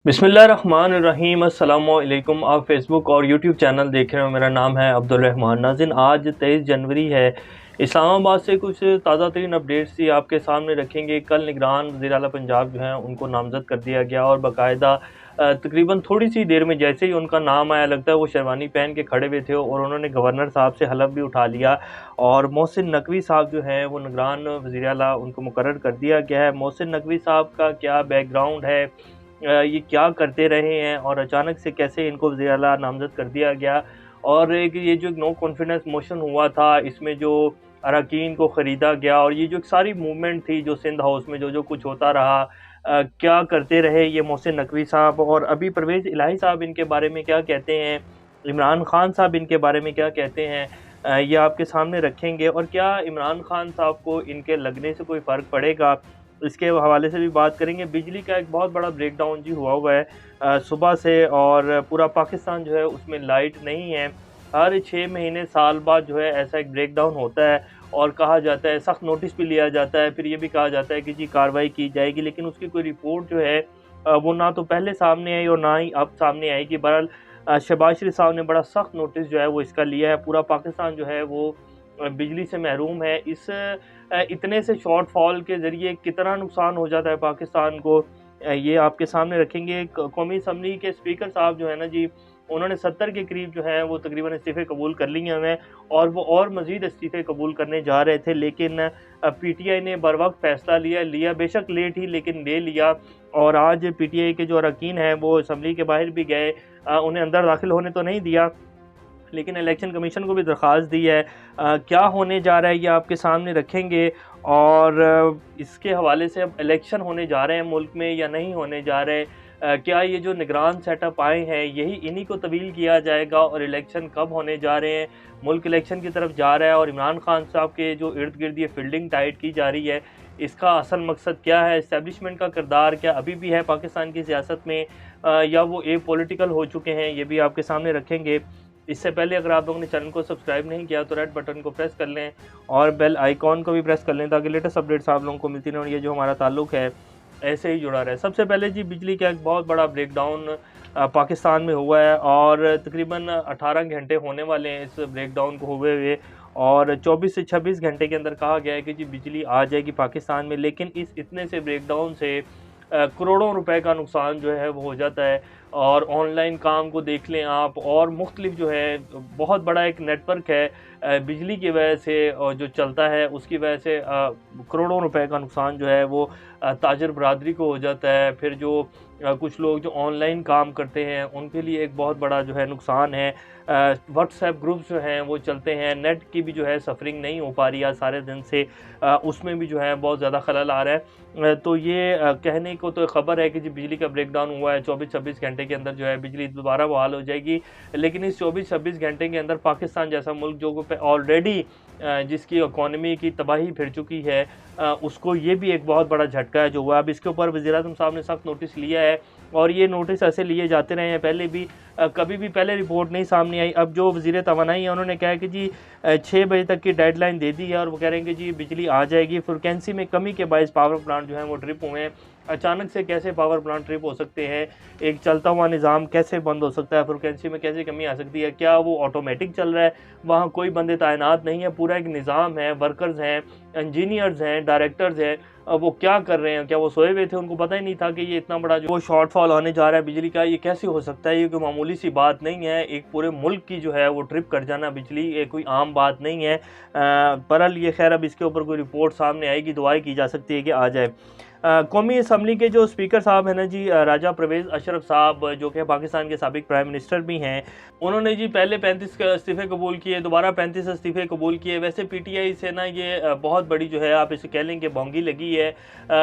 बिस्मिल्लाहिर्रहमानिर्रहीम अस्सलामुअलैकुम। आप फेसबुक और यूट्यूब चैनल देख रहे हो। मेरा नाम है अब्दुल रहमान। नाज़रीन, आज 23 जनवरी है। इस्लामाबाद से कुछ ताज़ा तरीन अपडेट्स ही आपके सामने रखेंगे। कल निगरान वज़ीर आला पंजाब जो हैं उनको नामज़द कर दिया गया और बाकायदा तकरीबन थोड़ी सी देर में जैसे ही उनका नाम आया, लगता है वो शेरवानी पहन के खड़े हुए थे और उन्होंने गवर्नर साहब से हलफ भी उठा लिया। और मोहसिन नकवी साहब जो हैं वो निगरान वज़ीर आला उनको मुकर्रर कर दिया गया है। मोहसिन नकवी साहब का क्या बैकग्राउंड है, ये क्या करते रहे हैं और अचानक से कैसे इनको वज़ीर आला नामज़द कर दिया गया। और एक ये जो नो कॉन्फिडेंस मोशन हुआ था, इसमें जो अरकान को ख़रीदा गया और ये जो एक सारी मूवमेंट थी जो सिंध हाउस में जो जो कुछ होता रहा, क्या करते रहे ये मोहसिन नकवी साहब, और अभी परवेज़ इलाही साहब इनके बारे में क्या कहते हैं, इमरान खान साहब इनके बारे में क्या कहते हैं, ये आपके सामने रखेंगे। और क्या इमरान खान साहब को इनके लगने से कोई फ़र्क पड़ेगा, इसके हवाले से भी बात करेंगे। बिजली का एक बहुत बड़ा ब्रेकडाउन जी हुआ है सुबह से, और पूरा पाकिस्तान जो है उसमें लाइट नहीं है। हर 6 महीने साल बाद जो है ऐसा एक ब्रेकडाउन होता है और कहा जाता है, सख्त नोटिस भी लिया जाता है, फिर ये भी कहा जाता है कि जी कार्रवाई की जाएगी, लेकिन उसकी कोई रिपोर्ट जो है वो ना तो पहले सामने आई और ना ही अब सामने आएगी। बहरहाल शहबाज शरीफ साहब ने बड़ा सख्त नोटिस जो है वो इसका लिया है। पूरा पाकिस्तान जो है वो बिजली से महरूम है। इस इतने से शॉर्टफॉल के ज़रिए कितना नुकसान हो जाता है पाकिस्तान को, ये आपके सामने रखेंगे। कौमी असम्बली के स्पीकर साहब जो है ना जी, उन्होंने 70 के करीब जो हैं वो तकरीबन इस्तीफ़े कबूल कर लिए हैं और वो और मज़ीद इस्तीफ़े कबूल करने जा रहे थे, लेकिन पीटीआई ने बर वक्त फ़ैसला लिया बेशक लेट ही, लेकिन ले लिया। और आज पीटीआई के जो अरकान हैं वो असम्बली के बाहर भी गए, उन्हें अंदर दाखिल होने तो नहीं दिया, लेकिन इलेक्शन कमीशन को भी दरख्वास्त दी है। क्या होने जा रहा है ये आपके सामने रखेंगे। और इसके हवाले से अब इलेक्शन होने जा रहे हैं मुल्क में या नहीं होने जा रहे, क्या ये जो निगरान सेटअप आए हैं यही इन्हीं को तब्दील किया जाएगा और इलेक्शन कब होने जा रहे हैं। मुल्क इलेक्शन की तरफ जा रहा है और इमरान खान साहब के जो इर्द गिर्द ये फील्डिंग टाइट की जा रही है, इसका असल मकसद क्या है, इस्टेब्लिशमेंट का किरदार क्या अभी भी है पाकिस्तान की सियासत में, या वो ए पॉलिटिकल हो चुके हैं, ये भी आपके सामने रखेंगे। इससे पहले अगर आप लोगों ने चैनल को सब्सक्राइब नहीं किया तो रेड बटन को प्रेस कर लें और बेल आइकॉन को भी प्रेस कर लें ताकि लेटेस्ट अपडेट्स आप लोगों को मिलती रहें और ये जो हमारा ताल्लुक है ऐसे ही जुड़ा रहे। सबसे पहले जी, बिजली का एक बहुत बड़ा ब्रेकडाउन पाकिस्तान में हुआ है और तकरीबन 18 घंटे होने वाले हैं इस ब्रेकडाउन को हुए और 24 से 26 घंटे के अंदर कहा गया है कि जी बिजली आ जाएगी पाकिस्तान में। लेकिन इस इतने से ब्रेकडाउन से करोड़ों रुपए का नुकसान जो है वो हो जाता है। और ऑनलाइन काम को देख लें आप, और मुख्तलिफ जो है बहुत बड़ा एक नेटवर्क है बिजली की वजह से, और जो चलता है उसकी वजह से करोड़ों रुपए का नुकसान जो है वो ताजर बरादरी को हो जाता है। फिर जो कुछ लोग जो ऑनलाइन काम करते हैं उनके लिए एक बहुत बड़ा जो है नुकसान है। व्हाट्सएप ग्रुप्स जो हैं वो चलते हैं, नेट की भी जो है सफरिंग नहीं हो पा रही है सारे दिन से, उसमें भी जो है बहुत ज़्यादा खलल आ रहा है। तो ये कहने को तो ख़बर है कि जी बिजली का ब्रेकडाउन हुआ है, 24-26 घंटे के अंदर जो है बिजली दोबारा बहाल हो जाएगी। लेकिन इस 24-26 घंटे के अंदर पाकिस्तान जैसा मुल्क जो पे ऑलरेडी जिसकी इकॉनमी की तबाही फिर चुकी है, उसको ये भी एक बहुत बड़ा झटका है जो हुआ। अब इसके ऊपर वज़ीर-ए-आज़म साहब ने सख्त नोटिस लिया है और ये नोटिस ऐसे लिए जाते रहे हैं पहले भी, कभी भी पहले रिपोर्ट नहीं सामने आई। अब जो वज़ीर तवानाई है उन्होंने कहा है कि जी 6 बजे तक की डेडलाइन दे दी है और वो कह रहे हैं कि जी बिजली आ जाएगी। फ्रीक्वेंसी में कमी के बायस पावर प्लांट जो हैं वो ट्रिप हुए हैं। अचानक से कैसे पावर प्लांट ट्रिप हो सकते हैं, एक चलता हुआ निज़ाम कैसे बंद हो सकता है, फ्रीक्वेंसी में कैसे कमी आ सकती है, क्या वो ऑटोमेटिक चल रहा है, वहाँ कोई बंदे तैनात नहीं है, पूरा एक निज़ाम है, वर्कर्स हैं, इंजीनियर्स हैं, डायरेक्टर्स हैं, वो क्या कर रहे हैं, क्या वो सोए हुए थे, उनको पता ही नहीं था कि ये इतना बड़ा जो शॉर्टफॉल होने जा रहा है बिजली का, ये कैसे हो सकता है। ये कोई मामूली सी बात नहीं है, एक पूरे मुल्क की जो है वो ट्रिप कर जाना बिजली, ये कोई आम बात नहीं है। बहरहाल ये खैर अब इसके ऊपर कोई रिपोर्ट सामने आएगी, दुआएं की जा सकती है कि आ जाए। कौमी असम्बली के जो स्पीकर साहब हैं ना जी, राजा परवेज़ अशरफ साहब, जो कि पाकिस्तान के साबिक प्राइम मिनिस्टर भी हैं, उन्होंने जी पहले 35 इस्तीफ़े कबूल किए, दोबारा 35 इस्तीफ़े कबूल किए। वैसे पीटीआई से ना ये बहुत बड़ी जो है आप इसे कह लें कि बोंगी लगी है।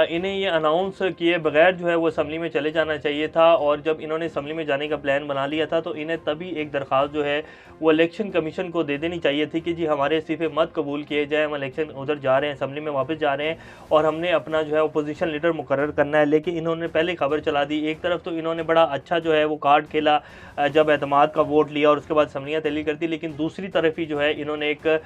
इन्हें ये अनाउंस किए बगैर जो है वो असम्बली में चले जाना चाहिए था, और जब इन्होंने असम्बली में जाने का प्लान बना लिया था तो इन्हें तभी एक दरख्वास्त जो है वो इलेक्शन कमीशन को दे देनी चाहिए थी कि जी हमारे इस्तीफ़े मत कबूल किए जाए, हम इलेक्शन उधर जा रहे हैं, असम्बली में वापस जा रहे हैं और हमने अपना जो है अपोजिशन लीडर मुकर्रर करना है। लेकिन इन्होंने पहले खबर चला दी। एक तरफ तो इन्होंने बड़ा अच्छा जो है वो कार्ड खेला जब एतमाद का वोट लिया और उसके बाद असम्बलियाँ तैली कर दी, लेकिन दूसरी तरफ ही जो है इन्होंने एक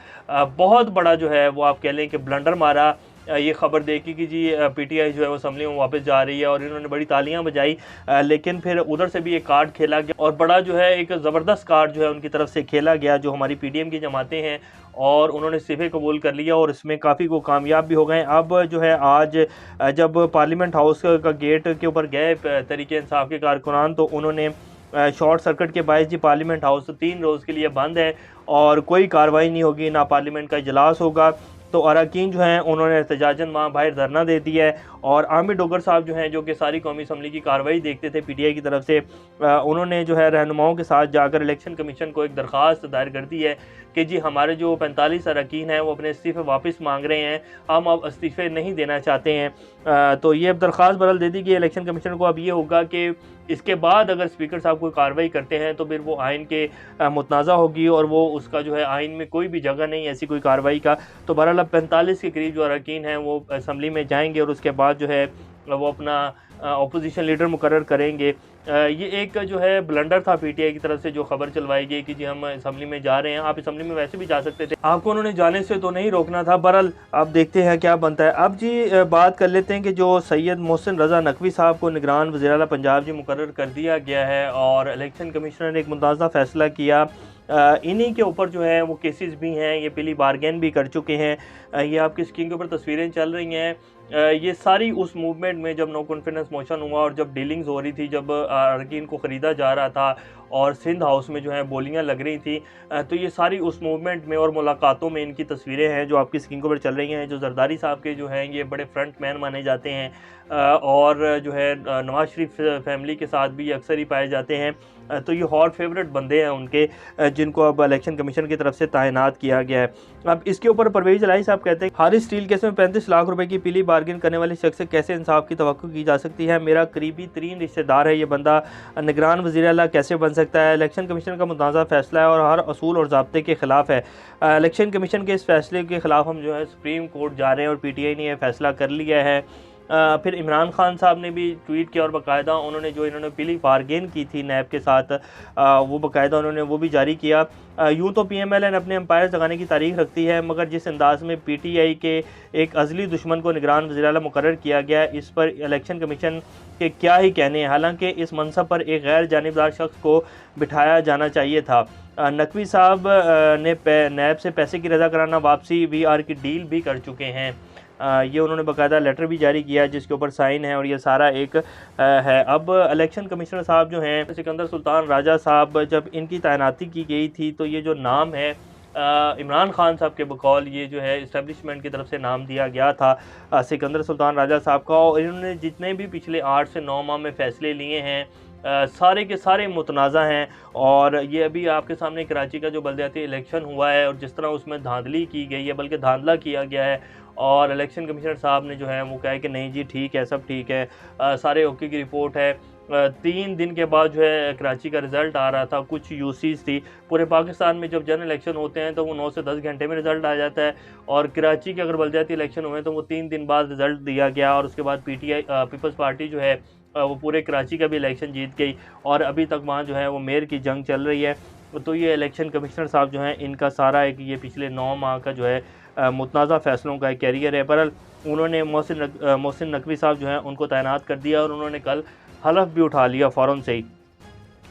बहुत बड़ा जो है वो आप कह लें कि ब्लंडर मारा ये खबर देखी कि जी पीटीआई जो है वो असम्बली में वापस जा रही है और इन्होंने बड़ी तालियां बजाई, लेकिन फिर उधर से भी एक कार्ड खेला गया और बड़ा जो है एक ज़बरदस्त कार्ड जो है उनकी तरफ से खेला गया, जो हमारी पीडीएम की जमातें हैं, और उन्होंने इस्तीफ़े कबूल कर लिया और इसमें काफ़ी वो कामयाब भी हो गए। अब जो है आज जब पार्लियामेंट हाउस का गेट के ऊपर गए तहरीक इंसाफ के कारकुनान, तो उन्होंने शॉर्ट सर्किट के बायस जी पार्लियामेंट हाउस 3 रोज़ के लिए बंद है और कोई कार्रवाई नहीं होगी, ना पार्लियामेंट का इजलास होगा। तो अरकान जो हैं उन्होंने एहतजाजन वहाँ बाहर धरना दे दिया है और आमिर डोगर साहब जो हैं, जो कि सारी कौमी असम्बली की कार्रवाई देखते थे पीटीआई की तरफ से, उन्होंने जो है रहनुमाओं के साथ जाकर इलेक्शन कमीशन को एक दरख्वास्त दायर कर दी है कि जी हमारे जो 45 अरकान हैं वो अपने इस्तीफ़े वापस मांग रहे हैं, हम अब इस्तीफ़े नहीं देना चाहते हैं। तो ये अब दरख्वास्त बदल दे दी कि इलेक्शन कमीशन को अब ये होगा कि इसके बाद अगर स्पीकर साहब कोई कार्रवाई करते हैं तो फिर वो आइन के मुतनाज़ा होगी और वो उसका जो है आइन में कोई भी जगह नहीं ऐसी कोई कार्रवाई का। तो बहरहाल अब 45 के करीब जो अरकान हैं वो असम्बली में जाएंगे और उसके बाद जो है वो अपना अपोजिशन लीडर मुकर्रर करेंगे। ये एक जो है ब्लंडर था पीटीआई की तरफ से जो खबर चलवाई गई कि जी हम असम्बली में जा रहे हैं। आप असम्बली में वैसे भी जा सकते थे, आपको उन्होंने जाने से तो नहीं रोकना था। बहरहाल अब देखते हैं क्या बनता है। अब जी बात कर लेते हैं कि जो सैयद मोहसिन रज़ा नकवी साहब को निगरान वज़ीर आला पंजाब जी मुकर्रर कर दिया गया है और इलेक्शन कमिश्नर ने एक मुतनाज़ा फ़ैसला किया। इन्हीं के ऊपर जो है वो केसेस भी हैं, ये पहली बारगेन भी कर चुके हैं। ये आपकी स्क्रीन के ऊपर तस्वीरें चल रही हैं। ये सारी उस मूवमेंट में जब नो कॉन्फिडेंस मोशन हुआ और जब डीलिंग्स हो रही थी, जब अरकान को ख़रीदा जा रहा था और सिंध हाउस में जो है बोलियां लग रही थी, तो ये सारी उस मूवमेंट में और मुलाकातों में इनकी तस्वीरें हैं जो आपकी स्क्रीन के ऊपर चल रही हैं। जो जरदारी साहब के जो हैं ये बड़े फ्रंट मैन माने जाते हैं और जो है नवाज शरीफ फैमिली के साथ भी अक्सर ही पाए जाते हैं। तो ये हॉट फेवरेट बंदे हैं उनके, जिनको अब इलेक्शन कमीशन की तरफ से तैनात किया गया है। अब इसके ऊपर परवेज इलाही साहब कहते हैं, हारिस स्टील केस में 35 लाख रुपए की पीली बार्गेन करने वाले शख्स से कैसे इंसाफ की तवक्को की जा सकती है? मेरा करीबी तरीन रिश्तेदार है ये बंदा, निगरान वज़ीर आला कैसे बन सकता है? इलेक्शन कमीशन का मुतनाज़ा फैसला है और हर असूल और ज़ाब्ते के ख़िलाफ़ है। इलेक्शन कमीशन के इस फैसले के ख़िलाफ़ हम जो है सुप्रीम कोर्ट जा रहे हैं और पीटीआई ने यह फैसला कर लिया है। फिर इमरान खान साहब ने भी ट्वीट किया और बाकायदा उन्होंने जो इन्होंने पीली बारगेन की थी नैब के साथ, वो बाकायदा उन्होंने वो भी जारी किया। यूँ तो पीएमएलएन अपने एम्पायर जगाने की तारीख रखती है, मगर जिस अंदाज में पीटीआई के एक अज़ली दुश्मन को निगरान वज़ीर आला मुकर्रर किया गया, इस पर इलेक्शन कमीशन के क्या ही कहने हैं। हालांकि इस मनसब पर एक गैर जानिबदार शख्स को बिठाया जाना चाहिए था। नकवी साहब ने नैब से पैसे की रजा कराना, वापसी वीआर की डील भी कर चुके हैं। ये उन्होंने बाकायदा लेटर भी जारी किया जिसके ऊपर साइन है और ये सारा एक है। अब इलेक्शन कमिश्नर साहब जो हैं सिकंदर सुल्तान राजा साहब, जब इनकी तैनाती की गई थी तो ये जो नाम है इमरान खान साहब के बकौल ये जो है इस्टेब्लिशमेंट की तरफ से नाम दिया गया था सिकंदर सुल्तान राजा साहब का। और इन्होंने जितने भी पिछले 8 से 9 माह में फ़ैसले लिए हैं सारे के सारे मुतनाज़ा हैं। और ये अभी आपके सामने कराची का जो बल्दियाती इलेक्शन हुआ है और जिस तरह उसमें धांधली की गई है, बल्कि धांधला किया गया है, और इलेक्शन कमिश्नर साहब ने जो है वो कहा कि नहीं जी ठीक है, सब ठीक है, सारे ओके की रिपोर्ट है। 3 दिन के बाद जो है कराची का रिज़ल्ट आ रहा था, कुछ यूसीज थी। पूरे पाकिस्तान में जब जनरल इलेक्शन होते हैं तो वो 9 से 10 घंटे में रिज़ल्ट आ जाता है, और कराची के अगर बल्दियाती इलेक्शन हुए तो वो 3 दिन बाद रिज़ल्ट दिया गया। और उसके बाद पीटीआई पीपल्स पार्टी जो है वो पूरे कराची का भी इलेक्शन जीत गई और अभी तक वहाँ जो है वो मेयर की जंग चल रही है। तो ये इलेक्शन कमिश्नर साहब जो हैं इनका सारा एक ये पिछले 9 माह का जो है मुतनाज़ा फ़ैसलों का एक कैरियर है। बहरहाल उन्होंने मोहसिन नकवी साहब जो हैं उनको तैनात कर दिया और उन्होंने कल हलफ भी उठा लिया फ़ौरन से ही।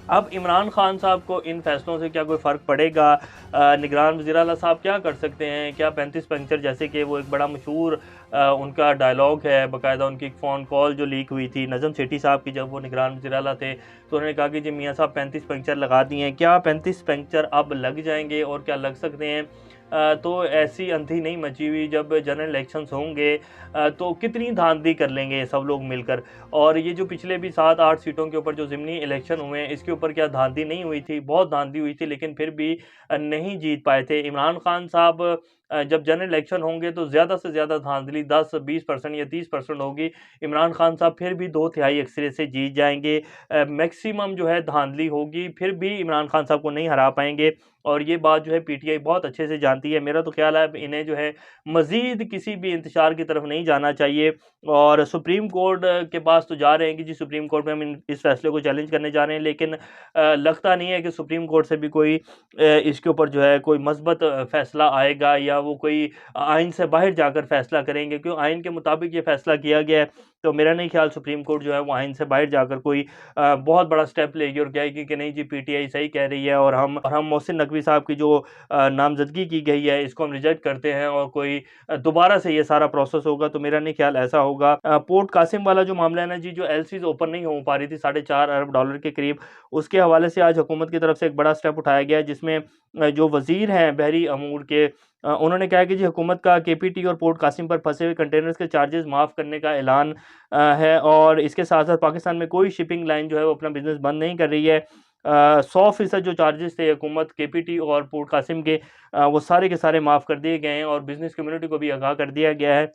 अब इमरान खान साहब को इन फैसलों से क्या कोई फ़र्क पड़ेगा? निगरान वज़ीर आला साहब क्या कर सकते हैं? क्या 35 पंक्चर, जैसे कि वो एक बड़ा मशहूर उनका डायलॉग है, बाकायदा उनकी एक फ़ोन कॉल जो लीक हुई थी नज़म सेठी साहब की, जब वो निगरान वज़ीर आला थे, तो उन्होंने कहा कि जी मियाँ साहब 35 पंक्चर लगा दिए हैं। क्या 35 पंक्चर अब लग जाएंगे और क्या लग सकते हैं? तो ऐसी अंधी नहीं मची हुई, जब जनरल इलेक्शंस होंगे तो कितनी धांधली कर लेंगे सब लोग मिलकर। और ये जो पिछले भी 7-8 सीटों के ऊपर जो ज़िमनी इलेक्शन हुए हैं, इसके ऊपर क्या धांधली नहीं हुई थी? बहुत धांधली हुई थी, लेकिन फिर भी नहीं जीत पाए थे। इमरान खान साहब जब जनरल इलेक्शन होंगे तो ज़्यादा से ज़्यादा धांधली 10-20% या 30% होगी। इमरान खान साहब फिर भी 2/3 अक्सरियत से जीत जाएंगे। मैक्सिमम जो है धांधली होगी, फिर भी इमरान खान साहब को नहीं हरा पाएंगे। और ये बात जो है पीटीआई बहुत अच्छे से जानती है। मेरा तो ख्याल है इन्हें जो है मज़ीद किसी भी इंतशार की तरफ नहीं जाना चाहिए, और सुप्रीम कोर्ट के पास तो जा रहे हैं कि जी सुप्रीम कोर्ट में हम इस फैसले को चैलेंज करने जा रहे हैं, लेकिन लगता नहीं है कि सुप्रीम कोर्ट से भी कोई इसके ऊपर जो है कोई मस्बत फ़ैसला आएगा या वो कोई आइन से बाहर जाकर फैसला करेंगे, क्यों आइन के मुताबिक ये फैसला किया गया है। तो मेरा नहीं ख्याल सुप्रीम कोर्ट जो है वो आइन से बाहर जाकर कोई बहुत बड़ा स्टेप लेगी और कहेगी कि नहीं जी पीटीआई सही कह रही है और हम मोहसिन नकवी साहब की जो नामजदगी की गई है इसको हम रिजेक्ट करते हैं और कोई दोबारा से ये सारा प्रोसेस होगा। तो मेरा नहीं ख्याल ऐसा होगा। पोर्ट कासिम वाला जो मामला है ना जी, जो एलसीज ओपन नहीं हो पा रही थी $4.5 अरब के करीब, उसके हवाले से आज हुकूमत की तरफ से एक बड़ा स्टेप उठाया गया है, जिसमें जो वजीर हैं बहरी अमूर के, उन्होंने कहा कि जी हुकूमत का केपीटी और पोर्ट कासिम पर फंसे हुए कंटेनर्स के चार्जेस माफ़ करने का ऐलान है और इसके साथ साथ पाकिस्तान में कोई शिपिंग लाइन जो है वो अपना बिजनेस बंद नहीं कर रही है। 100% जो चार्जेस थे हुकूमत केपीटी और पोर्ट कासिम के, वो सारे के सारे माफ़ कर दिए गए हैं और बिजनेस कम्युनिटी को भी आगाह कर दिया गया है।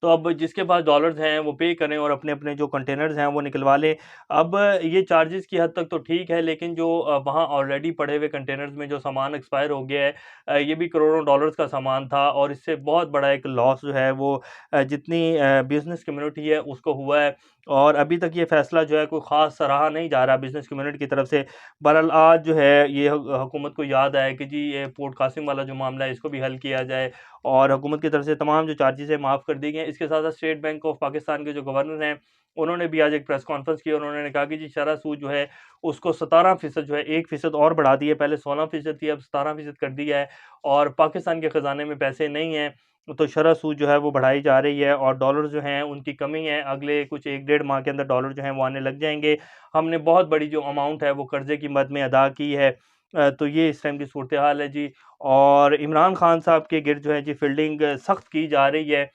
तो अब जिसके पास डॉलर्स हैं वो पे करें और अपने-अपने जो कंटेनर्स हैं वो निकलवा लें। अब ये चार्जेस की हद तक तो ठीक है, लेकिन जो वहाँ ऑलरेडी पड़े हुए कंटेनर्स में जो सामान एक्सपायर हो गया है, ये भी करोड़ों डॉलर्स का सामान था और इससे बहुत बड़ा एक लॉस जो है वो जितनी बिज़नेस कम्युनिटी है उसको हुआ है और अभी तक ये फ़ैसला जो है कोई ख़ास सराहा नहीं जा रहा बिज़नेस कम्युनिटी की तरफ से। बहरहाल आज जो है ये हुकूमत को याद आया कि जी ये पोर्ट कासिम वाला जो मामला है इसको भी हल किया जाए और हुकूमत की तरफ से तमाम जो चार्जेज़ हैं माफ़ कर दी गई हैं। इसके साथ-साथ स्टेट बैंक ऑफ पाकिस्तान के जो गवर्नर हैं, उन्होंने भी आज एक प्रेस कॉन्फ्रेंस की और उन्होंने कहा कि जी शरह सूद जो है उसको 17% जो है 1% और बढ़ा दी है। पहले 16% थी, अब 17% कर दिया है और पाकिस्तान के ख़ज़ाने में पैसे नहीं हैं, तो शरह सूद जो है वो बढ़ाई जा रही है और डॉलर जो हैं उनकी कमी है। अगले कुछ 1 डेढ़ माह के अंदर डॉलर जो हैं वो आने लग जाएँगे। हमने बहुत बड़ी जो अमाउंट है वो कर्ज़े की मद में अदा की है। तो ये इस टाइम की सूरत-ए-हाल है जी। और इमरान खान साहब के गिर्द जो है जी फील्डिंग सख्त की जा रही है।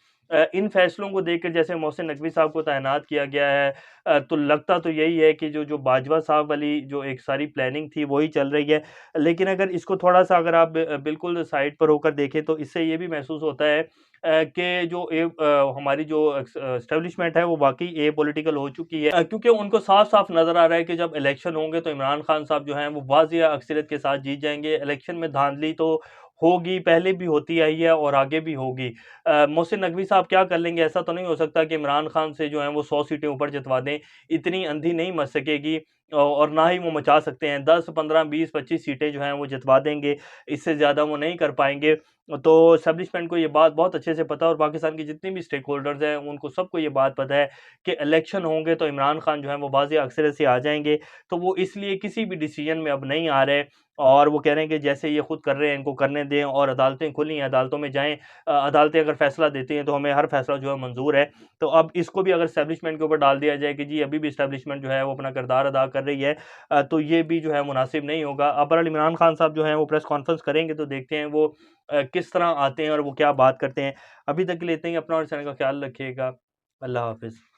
इन फैसलों को देखकर जैसे मोहसिन नकवी साहब को तैनात किया गया है, तो लगता तो यही है कि जो बाजवा साहब वाली जो एक सारी प्लानिंग थी वही चल रही है। लेकिन अगर इसको थोड़ा-सा अगर आप बिल्कुल साइड पर होकर देखें तो इससे ये भी महसूस होता है कि जो हमारी जो एस्टेब्लिशमेंट है वो वाक़ई एपॉलिटिकल हो चुकी है, क्योंकि उनको साफ-साफ नज़र आ रहा है कि जब इलेक्शन होंगे तो इमरान खान साहब जो हैं वो वाज़िया अक्सरियत के साथ जीत जाएँगे। इलेक्शन में धांधली तो होगी, पहले भी होती आई है और आगे भी होगी। मोहसिन नकवी साहब क्या कर लेंगे, ऐसा तो नहीं हो सकता कि इमरान खान से जो है वो 100 सीटें ऊपर जितवा दें, इतनी अंधी नहीं मच सकेगी और ना ही वो मचा सकते हैं। 10, 15, 20, 25 सीटें जो हैं वो जितवा देंगे, इससे ज़्यादा वो नहीं कर पाएँगे। तो एस्टेब्लिशमेंट को ये बात बहुत अच्छे से पता है और पाकिस्तान के जितने भी स्टेक होल्डर्स हैं, उनको सबको ये बात पता है कि इलेक्शन होंगे तो इमरान खान जो है वो वाज़िया अक्सरियत से आ जाएँगे। तो वो इसलिए किसी भी डिसीजन में अब नहीं आ रहे और वो कह रहे हैं कि जैसे ये खुद कर रहे हैं इनको करने दें और अदालतें खुली हैं, अदालतों में जाएँ। अदालतें अगर फैसला देती हैं तो हमें हर फैसला जो है मंज़ूर है। तो अब इसको भी अगर एस्टेब्लिशमेंट के ऊपर डाल दिया जाए कि जी अभी भी एस्टेब्लिशमेंट जो है वो अपना किरदार अदा कर रही है, तो ये भी जो है मुनासिब नहीं होगा। अब बहरहाल इमरान खान साहब जो हैं वो प्रेस कॉन्फ्रेंस करेंगे तो देखते हैं वो किस तरह आते हैं और वो क्या बात करते हैं। अभी तक के लिए इतना ही। अपना और इस चैनल का ख्याल रखिएगा। अल्लाह हाफ़िज़।